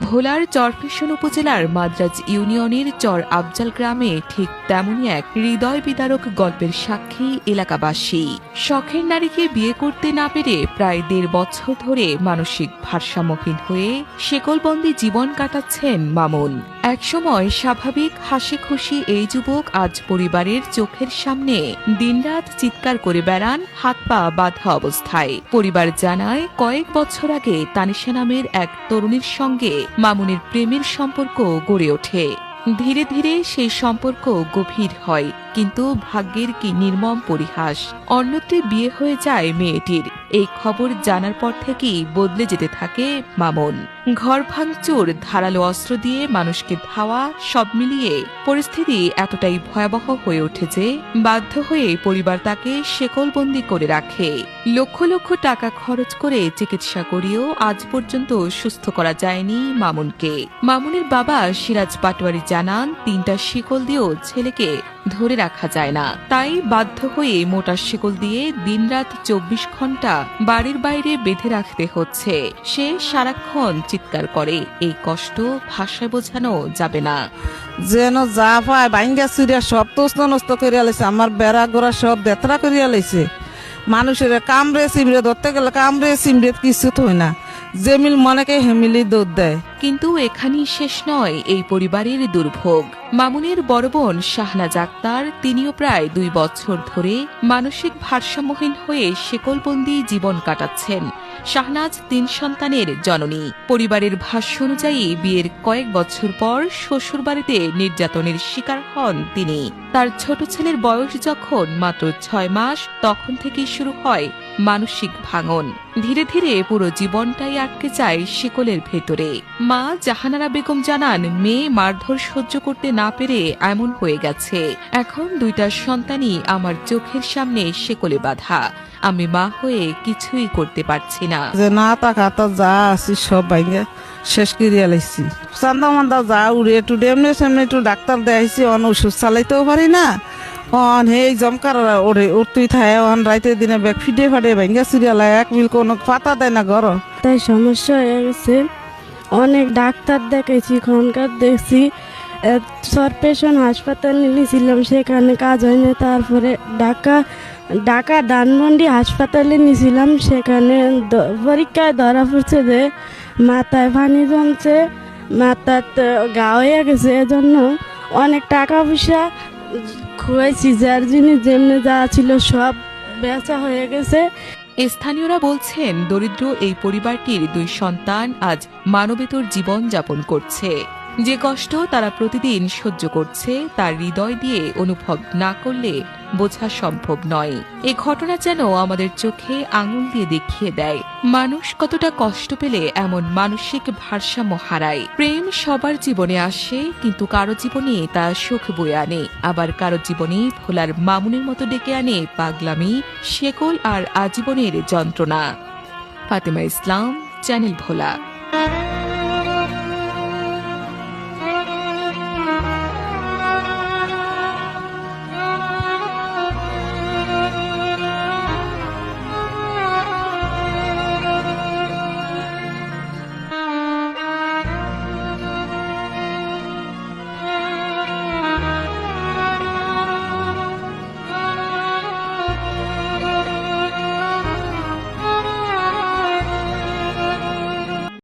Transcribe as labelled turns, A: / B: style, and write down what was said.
A: ভোলার চরফ্যাশন উপজেলার মাদ্রাজ ইউনিয়নের চর আফজাল গ্রামে ঠিক তেমনই এক হৃদয় বিদারক গল্পের সাক্ষী এলাকাবাসী। শখের নারীকে বিয়ে করতে না পেরে প্রায় ১.৫ বছর ধরে মানসিক ভারসাম্যহীন হয়ে শেকলবন্দি জীবন কাটাচ্ছেন মামুন। একসময় স্বাভাবিক হাসি খুশি এই যুবক আজ পরিবারের চোখের সামনে দিনরাত চিৎকার করে বেড়ান, হাত পা বাঁধা অবস্থায়। পরিবার জানায়, কয়েক বছর আগে তানিশা নামের এক তরুণীর সঙ্গে মামুনের প্রেমের সম্পর্ক গড়ে ওঠে। ধীরে ধীরে সেই সম্পর্ক গভীর হয়, কিন্তু ভাগ্যের কি নির্মম পরিহাস, অন্যত্রে বিয়ে হয়ে যায় মেয়েটির। এই খবর জানার পর থেকেই বদলে যেতে থাকে মামুন। ঘর ভাঙচুর, ধারালো অস্ত্র দিয়ে মানুষকে ধাওয়া, সব মিলিয়ে পরিস্থিতি এতটাই ভয়াবহ হয়ে ওঠে যে বাধ্য হয়ে পরিবার তাকে শেকলবন্দি করে রাখে। লক্ষ লক্ষ টাকা খরচ করে চিকিৎসা করিয়েও আজ পর্যন্ত সুস্থ করা যায়নি মামুনকে। মামুনের বাবা সিরাজ পাটোয়ারি জানান, ৩টা শিকল দিয়েও ছেলেকে ধরে রাখা যায় না, তাই বাধ্য হয়ে মোটা শিকল দিয়ে দিনরাত ২৪ ঘন্টা বাড়ির বাইরে বেঁধে রাখতে হচ্ছে। সে সারাক্ষণ চিৎকার করে, এই কষ্ট ভাষায় বোঝানো যাবে না।
B: যেন যা পায় ভাঙ্গা চুরিয়া সব তস্ত নষ্ট করিয়া লাইছে, আমার বেড়া গোড়া সব বেতরা করিয়া লাইছে। মানুষের কামড়ে চিমড়ে ধরতে গেলে কামড়ে চিমড়ে কিছু থই না, যেমিল মনেকে হেমিলি দৌড় দেয়।
A: কিন্তু এখানেই শেষ নয় এই পরিবারের দুর্ভোগ। মামুনের বড় বোন শাহনাজ আক্তার, তিনিও প্রায় ২ বছর ধরে মানসিক ভারসাম্যহীন হয়ে শেকলবন্দি জীবন কাটাচ্ছেন। শাহনাজ ৩ সন্তানের জননী। পরিবারের ভাষ্য অনুযায়ী বিয়ের কয়েক বছর পর শ্বশুরবাড়িতে নির্যাতনের শিকার হন তিনি। তার ছোট ছেলের বয়স যখন মাত্র ৬ মাস, তখন থেকেই শুরু হয় মানসিক ভাঙন। ধীরে ধীরে পুরো জীবনটাই আটকে যায় শিকলের ভেতরে। মা জাহানারা বেগম জানান, মেয়ে মারধর সহ্য করতে না পেরে এমন হয়ে গেছে। এখন ২টা সন্তানই আমার চোখের সামনে শিকলে বাঁধা। আমি মা হয়ে কিছুই করতে পারছি না।
B: যে না টাকা তো যা আছি সব ভাঙ্গে শেষ করিয়া লাইছি। চান্দা মান্দা যা উড়ে টুডে এমনি সেমনি একটু ডাক্তার দেখাইছি, অন ওষুধ চালাইতেও পারি না। অন সেই জমকার ওরে উঠতেই থাকে, অন রাইতে দিনে ব্যাগ ফিটে ফাটে ভাঙ্গা চুরিয়ালা, এক মিল কোনো পাতা দেয় না ঘর।
C: তাই সমস্যা হয়ে গেছে, অনেক ডাক্তার দেখাইছি, খনকার দেখছি, চরফ্যাশন হাসপাতালে নিয়েছিলাম, সেখানে কাজ হয়নি। তারপরে ঢাকা ধানমন্ডি হাসপাতালে নিয়েছিলাম, সেখানে পরীক্ষায় ধরা পড়ছে যে মাথায় পানি জমছে, মাথাতে গা হয়ে গেছে। এজন্য অনেক টাকা পয়সা খুঁয়েছি, যার জিনিস যেমনি যা ছিল সব বেচা হয়ে গেছে।
A: স্থানীয়রা বলছেন, দরিদ্র এই পরিবারটির ২ সন্তান আজ মানবেতর জীবন যাপন করছে। যে কষ্ট তারা প্রতিদিন সহ্য করছে, তার হৃদয় দিয়ে অনুভব না করলে বোঝা সম্ভব নয়। এই ঘটনা যেন আমাদের চোখে আঙুল দিয়ে দেখিয়ে দেয়, মানুষ কতটা কষ্ট পেলে এমন মানসিক ভারসাম্য হারায়। প্রেম সবার জীবনে আসে, কিন্তু কারো জীবনে তা সুখ বয়ে আনে, আবার কারো জীবনে ভোলার মামুনের মতো ডেকে আনে পাগলামি, শেকল আর আজীবনের যন্ত্রণা। ফাতেমা ইসলাম, চ্যানেল ভোলা।